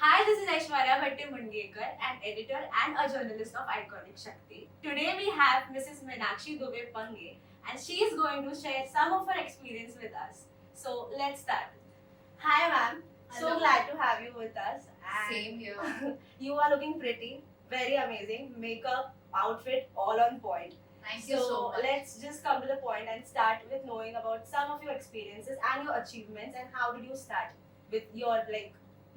Hi, this is Aishwarya Bhatti Mundekar, an editor and a journalist of Iconic Shakti. Today we have Mrs. Meenakshi Dubey Pange, and she is going to share some of her experience with us. So let's start. Hi, ma'am. So Hello. glad to have you with us. Same here. You are looking pretty, very amazing. Makeup, outfit, all on point. Thank you so much. Let's just come to the point and start with knowing about some of your experiences and your achievements, and how did you start with your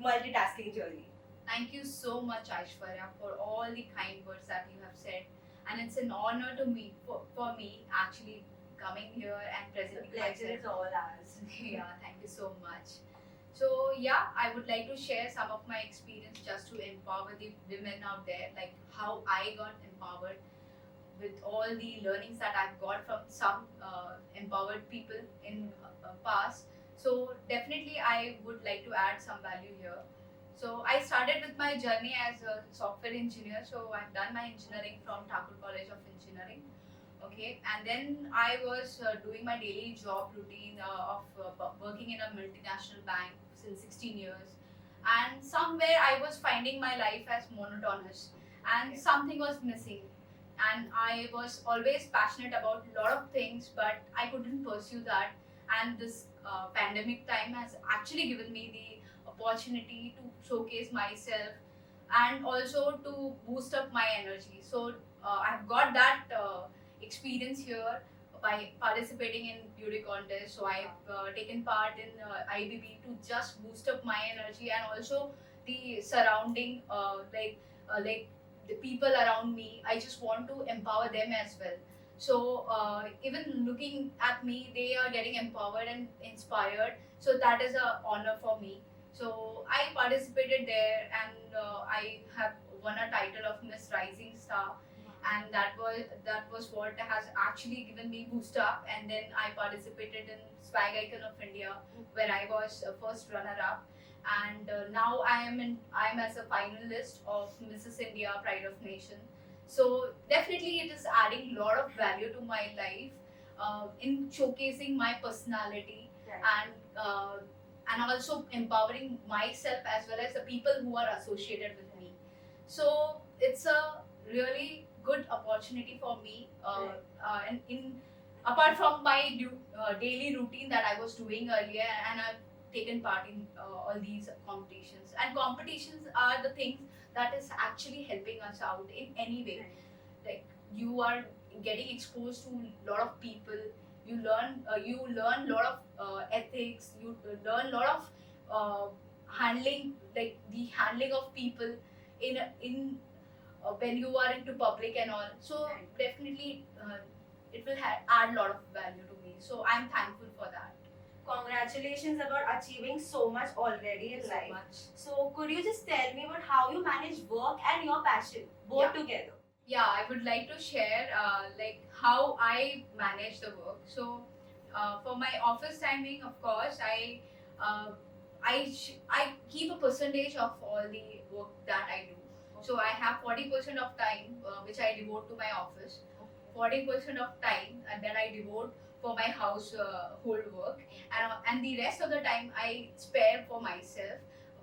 multitasking journey. Thank you so much, Aishwarya, for all the kind words that you have said. And it's an honor to me, for me, actually coming here and The presenting pleasure myself. is all ours. Yeah, thank you so much. So yeah, I would like to share some of my experience just to empower the women out there, like how I got empowered with all the learnings that I've got from some empowered people in past. So definitely, I would like to add some value here. So I started with my journey as a software engineer. So I've done my engineering from Thakur College of Engineering. Okay, and then I was doing my daily job routine of working in a multinational bank since 16 years, and somewhere I was finding my life as monotonous, and Okay. something was missing. And I was always passionate about a lot of things, but I couldn't pursue that. And this pandemic time has actually given me the opportunity to showcase myself and also to boost up my energy. So I've got that experience here by participating in beauty contests. So I've taken part in IBB to just boost up my energy and also the surrounding, like the people around me. I just want to empower them as well. So even looking at me, they are getting empowered and inspired. So that is a honor for me. So I participated there, and I have won a title of Miss Rising Star, and that was what has actually given me boost up. And then I participated in Swag Icon of India, where I was first runner up, and now I am as a finalist of Mrs. India Pride of Nation. So definitely it is adding a lot of value to my life in showcasing my personality, Right. and also empowering myself as well as the people who are associated with me. So it's a really good opportunity for me, Right. and in apart from my daily routine that I was doing earlier, and I've taken part in all these competitions. And competitions are the things that is actually helping us out in any way. Like, you are getting exposed to a lot of people. You learn a lot of ethics. You learn a lot of handling, like the handling of people in when you are into public and all. So Right. definitely it will add a lot of value to me. So I'm thankful for that. Congratulations about achieving so much already in So life. much. So could you just tell me about how you manage work and your passion both Yeah. together? Yeah, I would like to share like how I manage the work. So for my office timing, of course, uh, I keep a percentage of all the work that I do. So I have 40% of time which I devote to my office, 40% of time and then I devote for my household work, and the rest of the time I spare for myself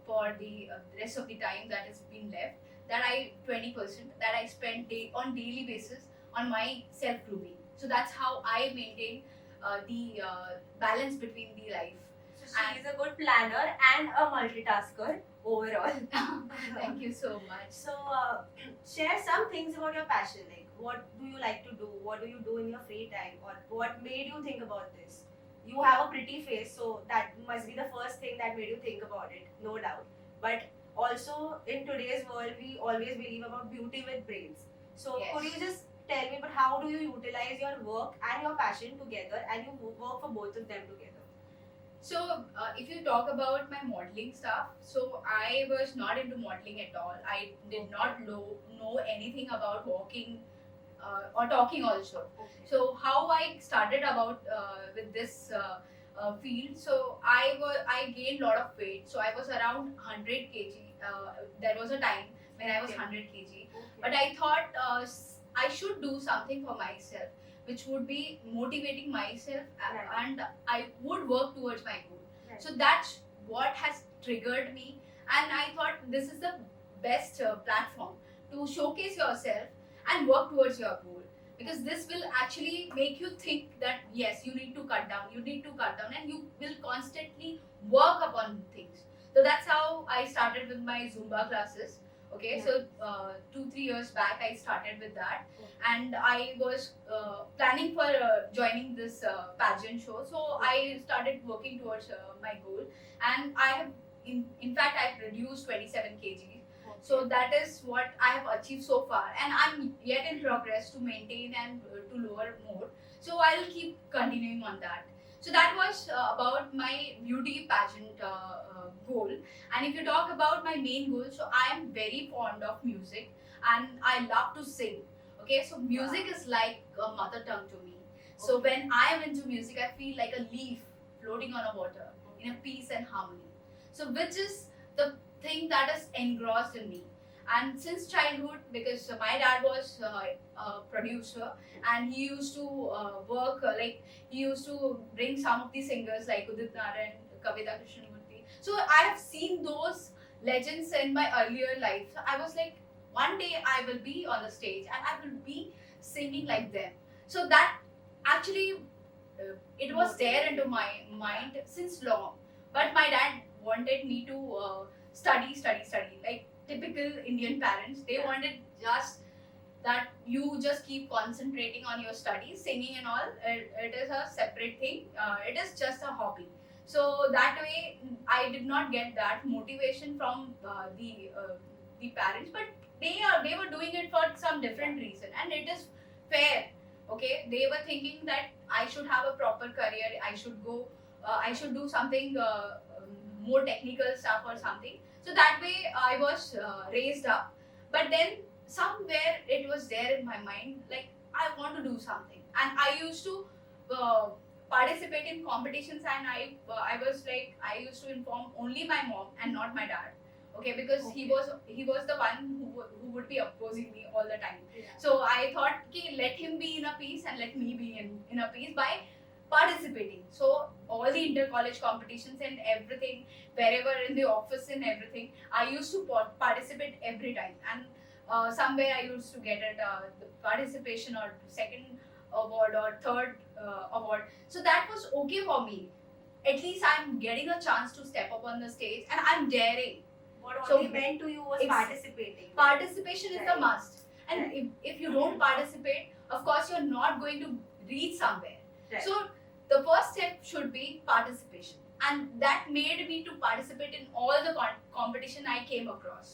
for the rest of the time that has been left, that I 20% that I spend on daily basis on my self grooming. So that's how I maintain the balance between the life. So she is a good planner and a multitasker overall. Thank you so much. So share some things about your passion. Like, what do you like to do? What do you do in your free time? Or what made you think about this? You have a pretty face, so that must be the first thing that made you think about it, no doubt. But also in today's world, we always believe about beauty with brains. So Yes. could you just tell me about how do you utilize your work and your passion together, and you work for both of them together? So, if you talk about my modeling stuff, so I was not into modeling at all. I did not know anything about walking or talking also. Okay. So, how I started about with this field, so I gained a lot of weight. So, I was around 100 kg. There was a time when I was Okay. 100 kg, but I thought I should do something for myself, which would be motivating myself, Right. and I would work towards my goal. Right. So that's what has triggered me, and I thought this is the best platform to showcase yourself and work towards your goal, because this will actually make you think that yes, you need to cut down, and you will constantly work upon things. So that's how I started with my Zumba classes. Okay, Yeah. so 2-3 years back I started with that, and I was planning for joining this pageant show. So I started working towards my goal, and I have in fact I've reduced 27 kg. So that is what I have achieved so far, and I'm yet in progress to maintain and to lower more. So I'll keep continuing on that. So that was about my beauty pageant goal. And if you talk about my main goal, so I am very fond of music and I love to sing. Okay, so music is like a mother tongue to me. So Okay. when I am into music, I feel like a leaf floating on a water in a peace and harmony. So which is the thing that is engrossed in me. And since childhood, because my dad was a producer, and he used to work like he used to bring some of the singers like Udit Narayan, Kavita Krishnamurti. So I have seen those legends in my earlier life. So I was like, one day I will be on the stage and I will be singing like them. So that actually it was there into my mind since long. But my dad wanted me to study. Like typical Indian parents, they wanted just that you just keep concentrating on your studies, singing and all. It is a separate thing. It is just a hobby. So that way, I did not get that motivation from the parents, but they were doing it for some different reason, and it is fair. Okay, they were thinking that I should have a proper career. I should go. I should do something more technical stuff or something. So that way, I was raised up. But then somewhere it was there in my mind, like I want to do something, and I used to uh, participate in competitions, and I was like I used to inform only my mom and not my dad. Okay, because he was the one who would be opposing me all the time. Yeah. So I thought, okay, let him be in a peace and let me be in a peace by participating. So all the inter-college competitions and everything, wherever in the office and everything, I used to participate every time. And somewhere I used to get it the participation or second award or third award. So that was okay for me. At least I'm getting a chance to step up on the stage and I'm daring. What So only meant to you was it's- participating. Participation is the Right. must. And if you don't participate, of course you're not going to reach somewhere. Right. So the first step should be participation. And that made me to participate in all the competition I came across.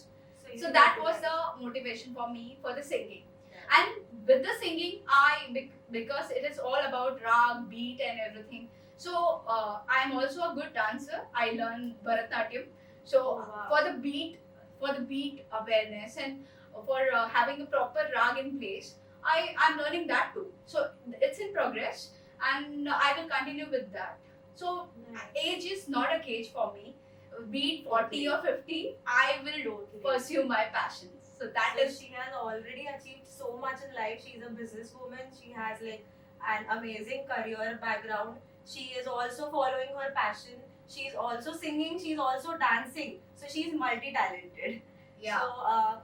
you So did that do was the motivation for me for the singing. Yeah. And with the singing, because it is all about rag, beat, and everything. So I am also a good dancer. I learned Bharatanatyam. So Oh, wow. for the beat awareness and for having a proper rag in place, I'm learning that too. So it's in progress, and I will continue with that. So age is not a cage for me. Be it 40 or 50, I will Totally. pursue my passions. So that So is she has already achieved so much in life. She's a businesswoman. She has like an amazing career background. She is also following her passion. She's also singing. She's also dancing. So she's multi-talented. yeah. So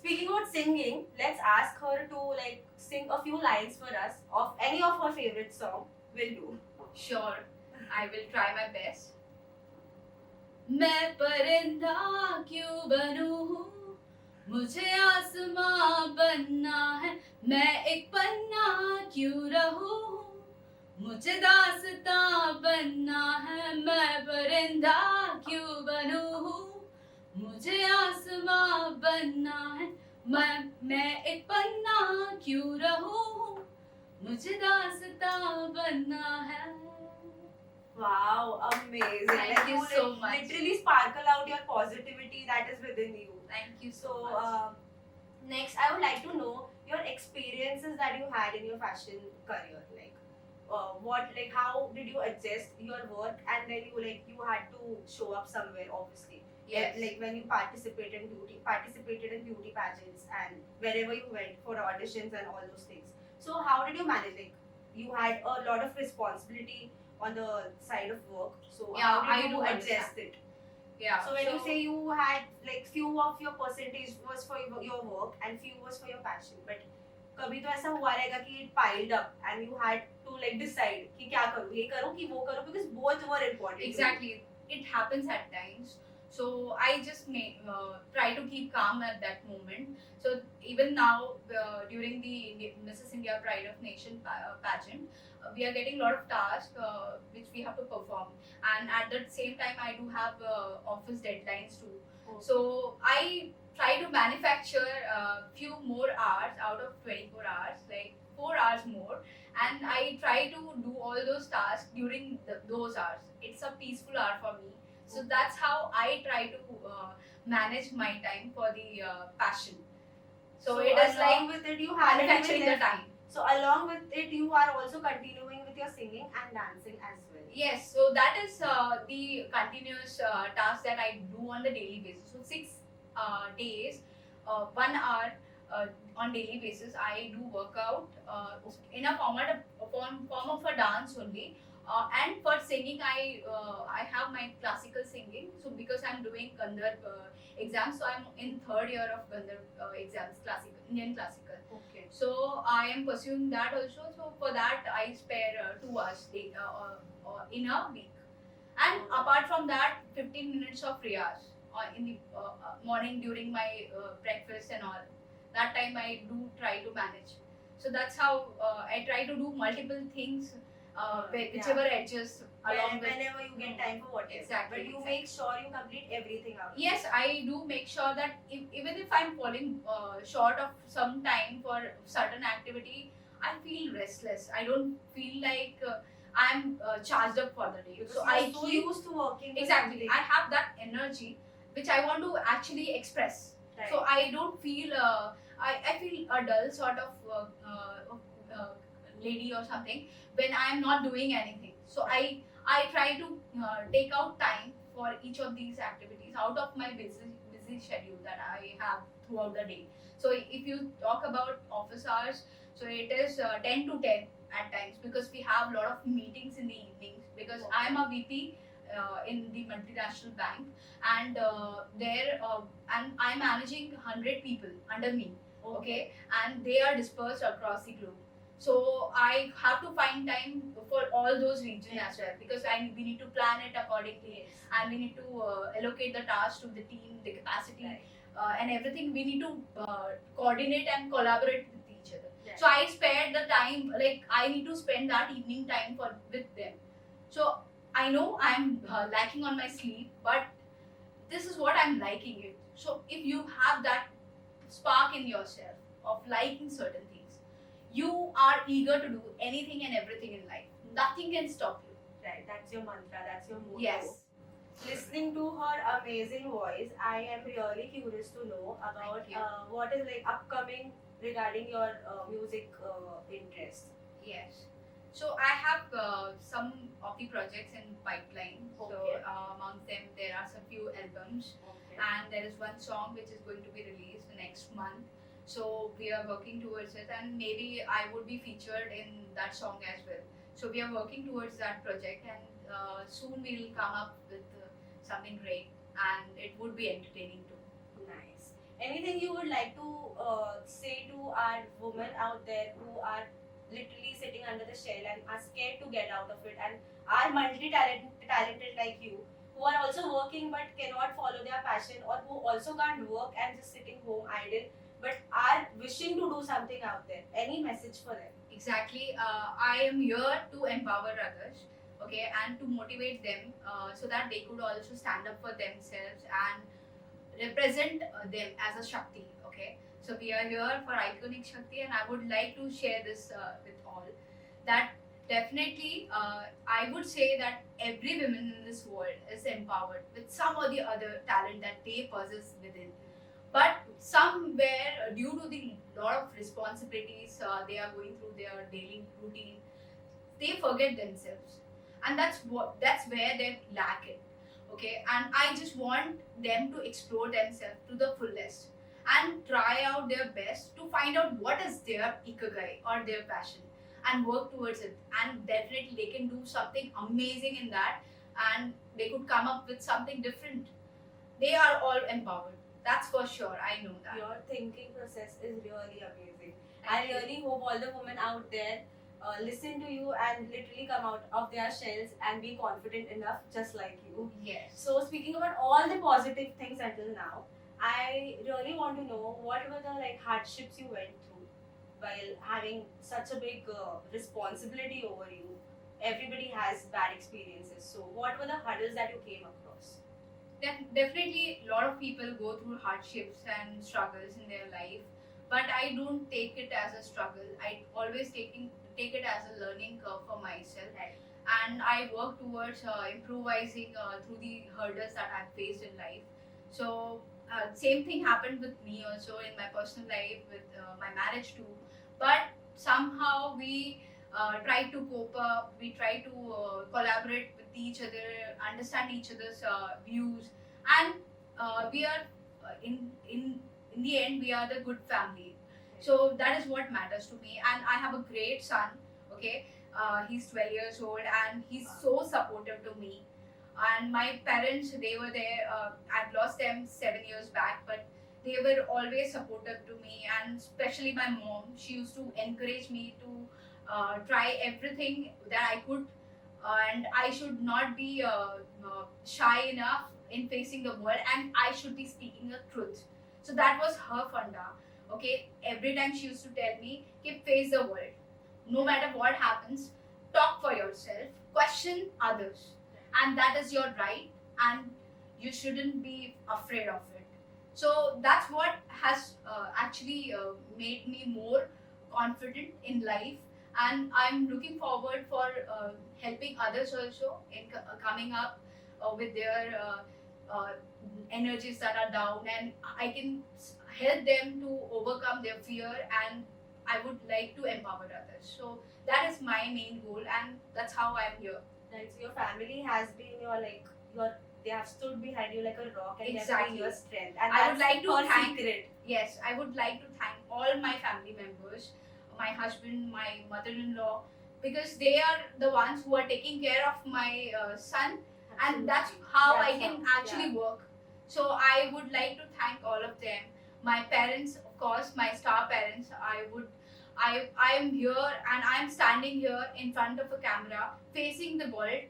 speaking about singing, let's ask her to like sing a few lines for us of any of her favorite song. Will do. Sure, I will try my best. मैं परिंदा क्यों बनूं, मुझे आसमां बनना है. मैं एक पन्ना क्यों रहूं, मुझे दास्तां बनना है. मैं परिंदा क्यों बनूं, मुझे आसमां बनना है. मैं एक पन्ना क्यों रहूं, मुझे दास्तां बनना है. Wow, amazing. Thank Like, you like, so much. Literally sparkle out your positivity that is within you. Thank you so So, much. next, I would like to know your experiences that you had in your fashion career. Like, how did you adjust your work, and then you had to show up somewhere, obviously. Yes. Like when you participated in beauty pageants, and wherever you went for auditions and all those things. So, how did you manage? Like, you had a lot of responsibility on the side of work. So, Yeah, how I did you do adjust understand. it? Yeah. So when you say you had like few of your percentage was for your work and few was for your passion, but कभी तो ऐसा हुआ रहेगा कि it piled up and you had to like decide कि क्या करूँ, ये करूँ कि वो करूँ, because both were important. Exactly, it happens at times. So I just try to keep calm at that moment. So even now, during the Mrs. India Pride of Nation pageant, we are getting a lot of tasks which we have to perform, and at the same time I do have office deadlines too. Oh. So I try to manufacture few more hours out of 24 hours, like 4 hours more, and I try to do all those tasks during those hours. It's a peaceful hour for me, so that's how I try to manage my time for the passion. So it is along like with it you had manufacturing the time. So along with it you are also continuing with your singing and dancing as well. Yes, so that is the continuous task that I do on the daily basis. So 6 days, 1 hour on daily basis, I do workout in a form of a dance only. And for singing, I have my classical singing. So because I'm doing Gandharv exams, so I'm in third year of Gandharv exams, classical Indian classical. Okay. So I am pursuing that also. So for that, I spare 2 hours in a week. And apart from that, 15 minutes of riyaz in the morning during my breakfast and all. That time I do try to manage. So that's how I try to do multiple things, whichever edges along with. Whenever you get time for whatever. Exactly. But you make sure you complete everything out. Yes, I do make sure that even if I'm falling short of some time for certain activity, I feel restless. I don't feel like I'm charged up for the day. Because So you're I so keep used to working. with exactly. something. I have that energy which I want to actually express. Right. So I don't feel I feel a dull sort of lady or something when I am not doing anything. So I try to take out time for each of these activities out of my busy schedule that I have throughout the day. So if you talk about office hours, so it is 10 to 10 at times, because we have a lot of meetings in the evenings, because I am a VP in the multinational bank, and and I'm managing 100 people under me. Okay, and they are dispersed across the globe. So I have to find time for all those regions as well, because we need to plan it accordingly, and we need to allocate the tasks to the team, the capacity, Right. And everything. We need to coordinate and collaborate with each other. Right. So I spared the time, like I need to spend that evening time with them. So I know I'm lacking on my sleep, but this is what I'm liking it. So if you have that spark in yourself of liking certain things, you are eager to do anything and everything in life. Nothing can stop you. Right. That's your mantra. That's your motto. Yes. Listening to her amazing voice, I am really curious to know about Thank you. what is like upcoming regarding your music interest. Yes. So I have some of the projects in pipeline. So Okay. among them there are some few albums, Okay. and there is one song which is going to be released next month. So we are working towards it, and maybe I would be featured in that song as well. So we are working towards that project, and soon we will come up with something great, and it would be entertaining too. Nice. Anything you would like to say to our women out there who are literally sitting under the shell and are scared to get out of it, and are multi-talented like you, who are also working but cannot follow their passion, or who also can't work and just sitting home idle, but are wishing to do something out there? Any message for them? Exactly. I am here to empower others, okay, and to motivate them so that they could also stand up for themselves and represent them as a Shakti, okay. So we are here for Iconic Shakti, and I would like to share this with all, that definitely I would say that every woman in this world is empowered with some or the other talent that they possess within. But somewhere, due to the lot of responsibilities they are going through their daily routine, they forget themselves, and that's where they lack it. Okay, and I just want them to explore themselves to the fullest and try out their best to find out what is their ikigai or their passion, and work towards it. And definitely, they can do something amazing in that, and they could come up with something different. they are all empowered. That's for sure. I know that. Your thinking process is really amazing. I Thank you. really hope all the women out there listen to you and literally come out of their shells and be confident enough, just like you. Yes. So, speaking about all the positive things until now, I really want to know what were the like hardships you went through while having such a big responsibility over you. Everybody has bad experiences. So, what were the hurdles that you came across? Definitely, a lot of people go through hardships and struggles in their life, but I don't take it as a struggle. I always take it as a learning curve for myself, Right. and I work towards improvising through the hurdles that I've faced in life. So, same thing happened with me also in my personal life, with my marriage too. But somehow we try to cope up, we try to collaborate with each other, understand each other's views, and we are in the end we are the good family. So that is what matters to me, and I have a great son. Okay, he's 12 years old, and he's so supportive to me. And my parents, they were there. I've lost them 7 years back, but they were always supportive to me, and especially my mom. She used to encourage me to try everything that I could, and I should not be shy enough in facing the world, and I should be speaking the truth. So that was her funda. Okay, every time she used to tell me, "Keep face the world. No matter what happens, talk for yourself, question others, and that is your right, and you shouldn't be afraid of it." So that's what has actually made me more confident in life, and I'm looking forward for helping others also in coming up with their uh, energies that are down, and I can help them to overcome their fear, and I would like to empower others. So that is my main goal, and that's how I'm here. Right. So your family has been your like your they have stood behind you like a rock and they have Exactly. been your strength. And I would that's like to her thank- secret. Yes, I would like to thank all my family members, my husband, my mother-in-law, because they are the ones who are taking care of my son, and that's how I That's can how- actually work. So I would like to thank all of them. My parents, of course, my star parents. I am here, and I am standing here in front of a camera, facing the world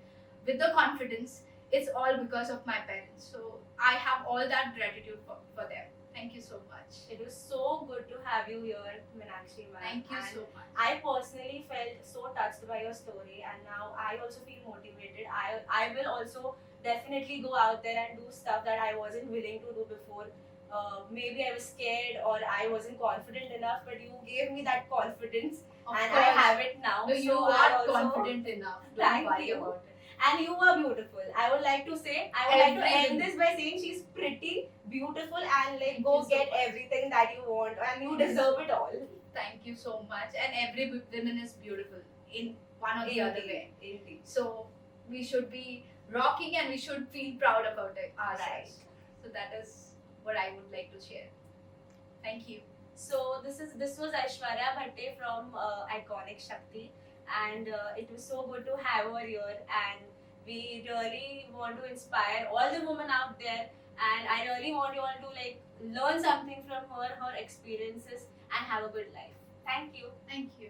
with the confidence. It's all because of my parents. So I have all that gratitude for them. Thank you so much. It was so good to have you here, Meenakshi ma'am. Thank you And so much. I personally felt so touched by your story, and now I also feel motivated. I will also definitely go out there and do stuff that I wasn't willing to do before. Maybe I was scared or I wasn't confident enough, but you gave me that confidence, Of and course. I have it now. No, you so I are also, confident enough. Don't Thank worry you. about it. And you are beautiful. I would like to end Everything. this by saying she's pretty, beautiful, and like Thank go you so get much. everything that you want, and you deserve it all. Thank you so much. And every woman is beautiful in one or the other way. Indeed. So we should be rocking, and we should feel proud about it ourselves. So that is what I would like to share. Thank you. So this was Aishwarya Bhatte from Iconic Shakti, and it was so good to have her here. And we really want to inspire all the women out there. And I really want you all to like learn something from her experiences, and have a good life. Thank you. Thank you.